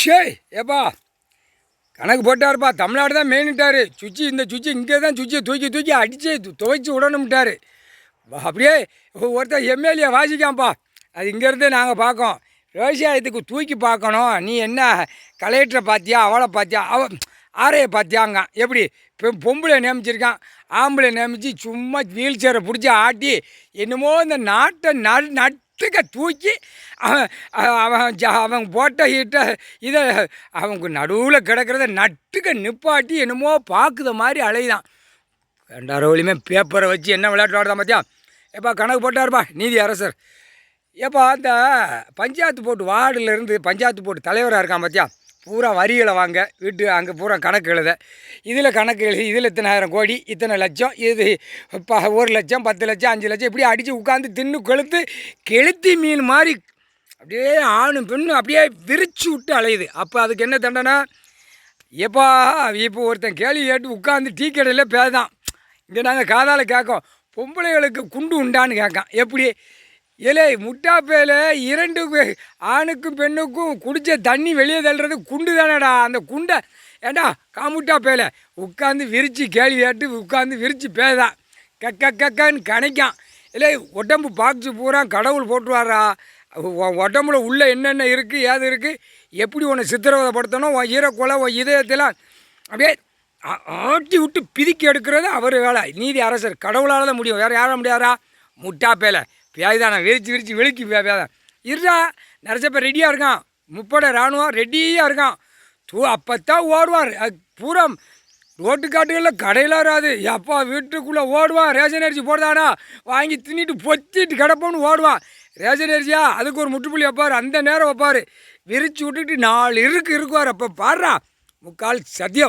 ஷே ஏப்பா கணக்கு போட்டாருப்பா. தமிழ்நாடு தான் மெயின்ட்டார். இந்த சுவிட்சு இங்கே தான் சுவிட்சை தூக்கி தூக்கி அடித்து துவைச்சி விடணும்ட்டார். அப்படியே ஒருத்தர் எம்எல்ஏ வாசிக்காம்ப்பா. அது இங்கேருந்தே நாங்கள் பார்க்கோம். விவசாயத்துக்கு தூக்கி பார்க்கணும். நீ என்ன கலெக்டரை பார்த்தியா, அவளை பார்த்தியா, ஆரையை பார்த்தியாங்க. எப்படி இப்போ பொம்பளை நியமிச்சிருக்கான், ஆம்பளை நியமித்து சும்மா வீல் சேரை பிடிச்சி ஆட்டி என்னமோ இந்த நாட்டை நட்டுக்க தூக்கி அவன் போட்ட இதை அவங்க நடுவில் கிடக்கிறத நட்டுக்க நிப்பாட்டி என்னமோ பார்க்குற மாதிரி அலைதான். ரெண்டாயிரவழியுமே பேப்பரை வச்சு என்ன விளையாட்டு விளாடுதான் பார்த்தியா. எப்பா கணக்கு போட்டாருப்பா நீதி அரசர். ஏப்பா அந்த பஞ்சாயத்து போட்டு வார்டுலேருந்து பஞ்சாயத்து போட்டு தலைவராக இருக்கான் பார்த்தியா. பூரா வரிகளை வாங்க வீட்டு அங்கே பூரா கணக்கு எழுத, இதில் கணக்கு எழுதி இதில் இத்தனை ஆயிரம் கோடி இத்தனை லட்சம், இது இப்போ 1 லட்சம் 10 லட்சம் 5 லட்சம் இப்படி அடித்து உட்காந்து தின்னு கெளுத்தி மீன் மாதிரி அப்படியே ஆணும் பெண்ணும் அப்படியே விரிச்சு விட்டு அலையுது. அப்போ அதுக்கு என்ன தண்டனை? எப்பா இப்போ ஒருத்தன் கேள்வி கேட்டு உட்காந்து டீ கடையில் பேதான். இங்கே நாங்கள் காதால் கேட்கோம், பொம்பளைகளுக்கு குண்டு உண்டான்னு கேட்கான். எப்படி ஏலே முட்டாப்பேல 2 ஆணுக்கும் பெண்ணுக்கும் குடித்த தண்ணி வெளியே தள்ளுறது குண்டு தானேடா. அந்த குண்டை ஏண்டா காமுட்டா பேல உட்காந்து விரித்து கேள்வி கேட்டு உட்காந்து விரித்து பேதான். கக்கன்னு கணைக்கான். இல்லை உடம்பு பாக்ஸு பூரா கடவுள் போட்டுருவாரா. உடம்புல உள்ளே என்னென்ன இருக்குது ஏது இருக்குது, எப்படி உன்னை சித்திரவதைப்படுத்தணும், உன் ஈரக்கொலை உன் இதயத்தெல்லாம் அப்படியே ஆட்டி விட்டு பிதிக்கி எடுக்கிறது அவர் வேலை. நீதி அரசர் கடவுளால் தான் முடியும், வேறு யாரும் முடியாதா. முட்டாப்பேல பேய்தானே விரித்து விழுக்கி பேதான். இருடா நிறைய பேர் ரெடியாக இருக்கான். முப்படை இராணுவம் ரெடியாக இருக்கான். அப்போத்தான் ஓடுவார். பூரா ரோட்டுக்காட்டுகளில் கடையில் வராது. எப்பா வீட்டுக்குள்ளே ஓடுவான். ரேஷன் அரிசி போடுதானா வாங்கி தின்னிட்டு பொத்திட்டு கிடப்போன்னு ஓடுவான். ரேஷன் அரிசியா அதுக்கு ஒரு முற்றுப்புள்ளி வைப்பார். அந்த நேரம் வைப்பார். விரித்து விட்டுட்டு 4 இருக்குவார். அப்போ பாடுறா முக்கால் சத்தியம்.